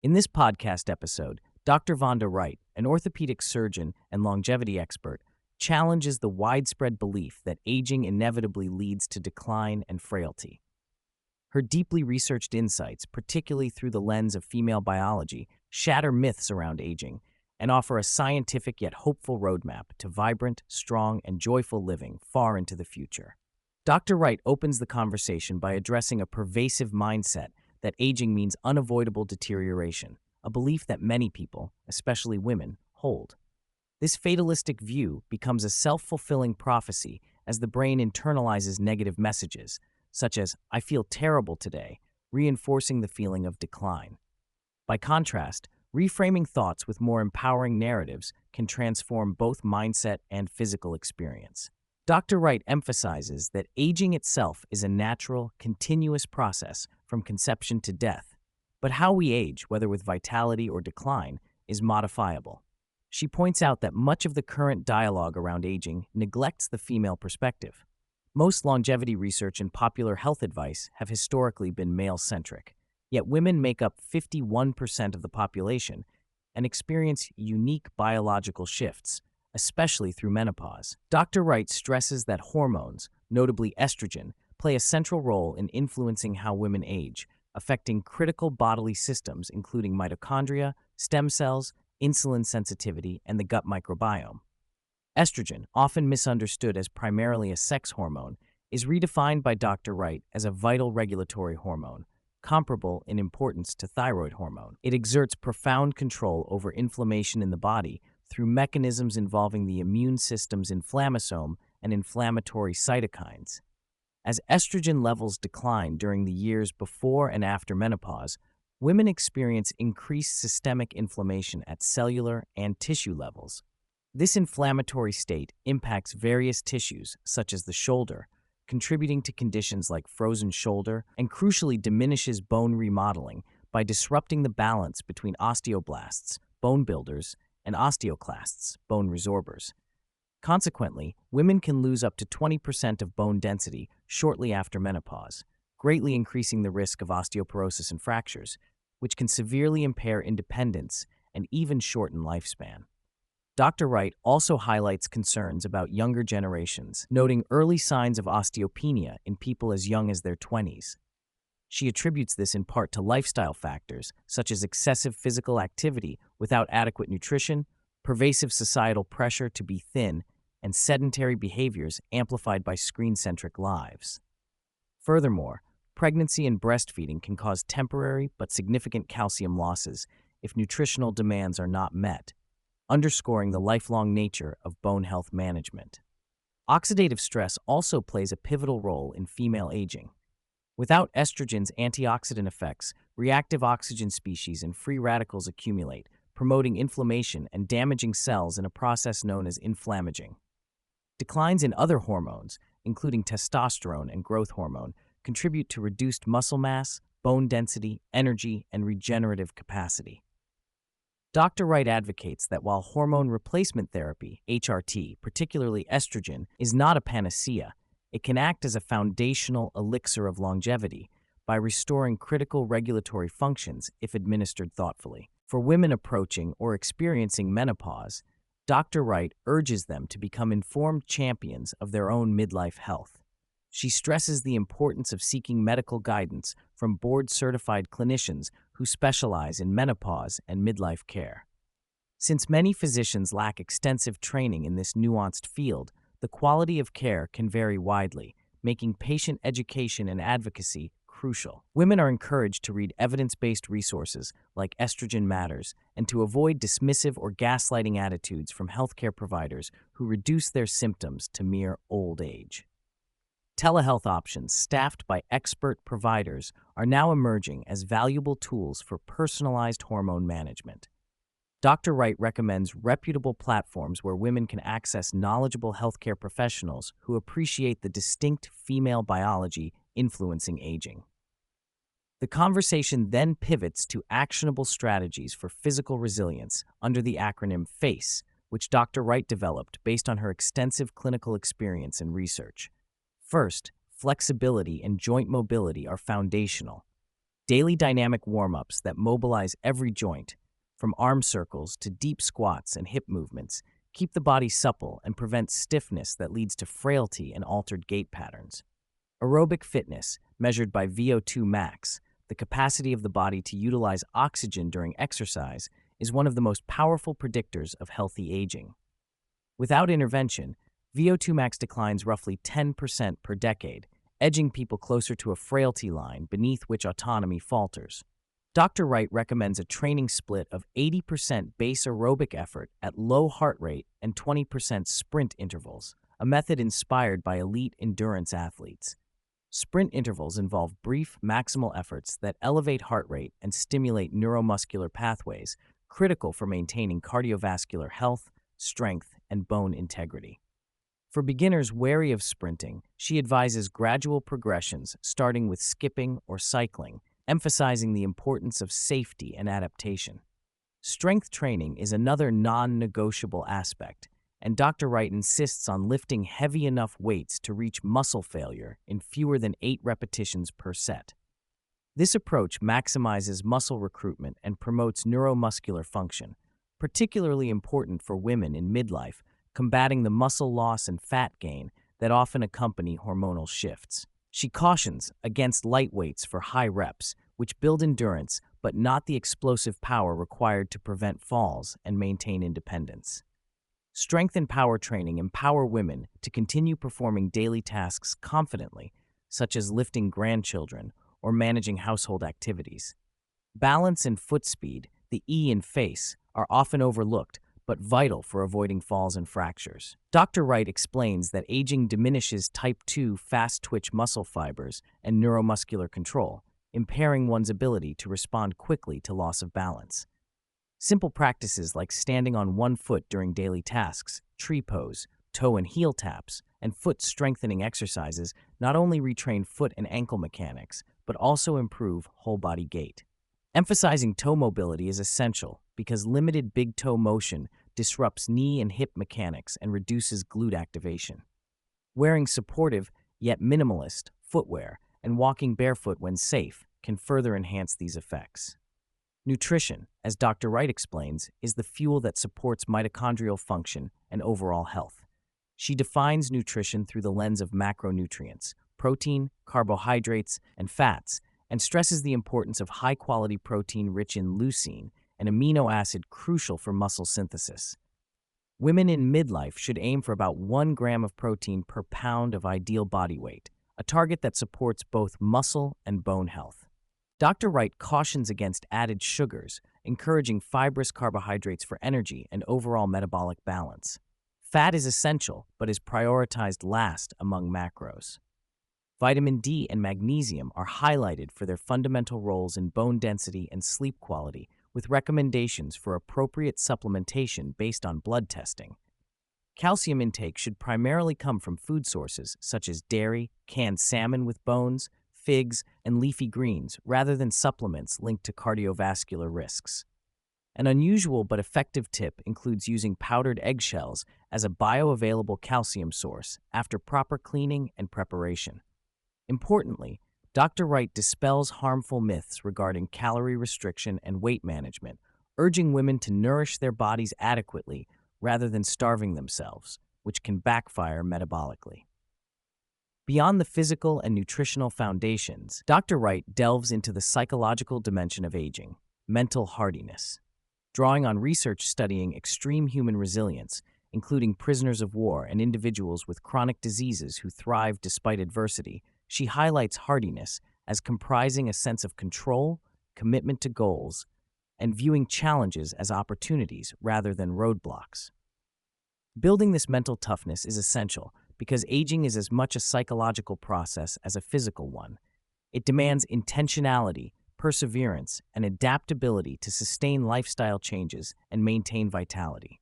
In this podcast episode, Dr. Vonda Wright, an orthopedic surgeon and longevity expert, challenges the widespread belief that aging inevitably leads to decline and frailty. Her deeply researched insights, particularly through the lens of female biology, shatter myths around aging and offer a scientific yet hopeful roadmap to vibrant, strong, and joyful living far into the future. Dr. Wright opens the conversation by addressing a pervasive mindset that aging means unavoidable deterioration, a belief that many people, especially women, hold. This fatalistic view becomes a self-fulfilling prophecy as the brain internalizes negative messages, such as, "I feel terrible today," reinforcing the feeling of decline. By contrast, reframing thoughts with more empowering narratives can transform both mindset and physical experience. Dr. Wright emphasizes that aging itself is a natural, continuous process from conception to death, but how we age, whether with vitality or decline, is modifiable. She points out that much of the current dialogue around aging neglects the female perspective. Most longevity research and popular health advice have historically been male-centric, yet women make up 51% of the population and experience unique biological shifts, especially through menopause. Dr. Wright stresses that hormones, notably estrogen, play a central role in influencing how women age, affecting critical bodily systems including mitochondria, stem cells, insulin sensitivity, and the gut microbiome. Estrogen, often misunderstood as primarily a sex hormone, is redefined by Dr. Wright as a vital regulatory hormone, comparable in importance to thyroid hormone. It exerts profound control over inflammation in the body through mechanisms involving the immune system's inflammasome and inflammatory cytokines. As estrogen levels decline during the years before and after menopause, women experience increased systemic inflammation at cellular and tissue levels. This inflammatory state impacts various tissues, such as the shoulder, contributing to conditions like frozen shoulder, and crucially diminishes bone remodeling by disrupting the balance between osteoblasts, bone builders, and osteoclasts, bone resorbers. Consequently, women can lose up to 20% of bone density shortly after menopause, greatly increasing the risk of osteoporosis and fractures, which can severely impair independence and even shorten lifespan. Dr. Wright also highlights concerns about younger generations, noting early signs of osteopenia in people as young as their 20s. She attributes this in part to lifestyle factors, such as excessive physical activity without adequate nutrition, pervasive societal pressure to be thin, and sedentary behaviors amplified by screen-centric lives. Furthermore, pregnancy and breastfeeding can cause temporary but significant calcium losses if nutritional demands are not met, underscoring the lifelong nature of bone health management. Oxidative stress also plays a pivotal role in female aging. Without estrogen's antioxidant effects, reactive oxygen species and free radicals accumulate, promoting inflammation and damaging cells in a process known as inflammaging. Declines in other hormones, including testosterone and growth hormone, contribute to reduced muscle mass, bone density, energy, and regenerative capacity. Dr. Wright advocates that while hormone replacement therapy, HRT, particularly estrogen, is not a panacea, it can act as a foundational elixir of longevity by restoring critical regulatory functions if administered thoughtfully. For women approaching or experiencing menopause, Dr. Wright urges them to become informed champions of their own midlife health. She stresses the importance of seeking medical guidance from board-certified clinicians who specialize in menopause and midlife care. Since many physicians lack extensive training in this nuanced field, the quality of care can vary widely, making patient education and advocacy crucial. Women are encouraged to read evidence-based resources like Estrogen Matters and to avoid dismissive or gaslighting attitudes from healthcare providers who reduce their symptoms to mere old age. Telehealth options staffed by expert providers are now emerging as valuable tools for personalized hormone management. Dr. Wright recommends reputable platforms where women can access knowledgeable healthcare professionals who appreciate the distinct female biology influencing aging. The conversation then pivots to actionable strategies for physical resilience under the acronym FACE, which Dr. Wright developed based on her extensive clinical experience and research. First, flexibility and joint mobility are foundational. Daily dynamic warm-ups that mobilize every joint, from arm circles to deep squats and hip movements, keep the body supple and prevent stiffness that leads to frailty and altered gait patterns. Aerobic fitness, measured by VO2 max, the capacity of the body to utilize oxygen during exercise, is one of the most powerful predictors of healthy aging. Without intervention, VO2 max declines roughly 10% per decade, edging people closer to a frailty line beneath which autonomy falters. Dr. Wright recommends a training split of 80% base aerobic effort at low heart rate and 20% sprint intervals, a method inspired by elite endurance athletes. Sprint intervals involve brief, maximal efforts that elevate heart rate and stimulate neuromuscular pathways, critical for maintaining cardiovascular health, strength, and bone integrity. For beginners wary of sprinting, she advises gradual progressions starting with skipping or cycling, emphasizing the importance of safety and adaptation. Strength training is another non-negotiable aspect, and Dr. Wright insists on lifting heavy enough weights to reach muscle failure in fewer than 8 repetitions per set. This approach maximizes muscle recruitment and promotes neuromuscular function, particularly important for women in midlife, combating the muscle loss and fat gain that often accompany hormonal shifts. She cautions against light weights for high reps, which build endurance but not the explosive power required to prevent falls and maintain independence. Strength and power training empower women to continue performing daily tasks confidently, such as lifting grandchildren or managing household activities. Balance and foot speed, the E in face, are often overlooked but vital for avoiding falls and fractures. Dr. Wright explains that aging diminishes type 2 fast-twitch muscle fibers and neuromuscular control, impairing one's ability to respond quickly to loss of balance. Simple practices like standing on one foot during daily tasks, tree pose, toe and heel taps, and foot strengthening exercises not only retrain foot and ankle mechanics, but also improve whole body gait. Emphasizing toe mobility is essential because limited big toe motion disrupts knee and hip mechanics and reduces glute activation. Wearing supportive yet minimalist footwear and walking barefoot when safe can further enhance these effects. Nutrition, as Dr. Wright explains, is the fuel that supports mitochondrial function and overall health. She defines nutrition through the lens of macronutrients, protein, carbohydrates, and fats, and stresses the importance of high-quality protein rich in leucine, an amino acid crucial for muscle synthesis. Women in midlife should aim for about 1 gram of protein per pound of ideal body weight, a target that supports both muscle and bone health. Dr. Wright cautions against added sugars, encouraging fibrous carbohydrates for energy and overall metabolic balance. Fat is essential, but is prioritized last among macros. Vitamin D and magnesium are highlighted for their fundamental roles in bone density and sleep quality, with recommendations for appropriate supplementation based on blood testing. Calcium intake should primarily come from food sources such as dairy, canned salmon with bones, figs, and leafy greens, rather than supplements linked to cardiovascular risks. An unusual but effective tip includes using powdered eggshells as a bioavailable calcium source after proper cleaning and preparation. Importantly, Dr. Wright dispels harmful myths regarding calorie restriction and weight management, urging women to nourish their bodies adequately rather than starving themselves, which can backfire metabolically. Beyond the physical and nutritional foundations, Dr. Wright delves into the psychological dimension of aging, mental hardiness. Drawing on research studying extreme human resilience, including prisoners of war and individuals with chronic diseases who thrive despite adversity, she highlights hardiness as comprising a sense of control, commitment to goals, and viewing challenges as opportunities rather than roadblocks. Building this mental toughness is essential because aging is as much a psychological process as a physical one. It demands intentionality, perseverance, and adaptability to sustain lifestyle changes and maintain vitality.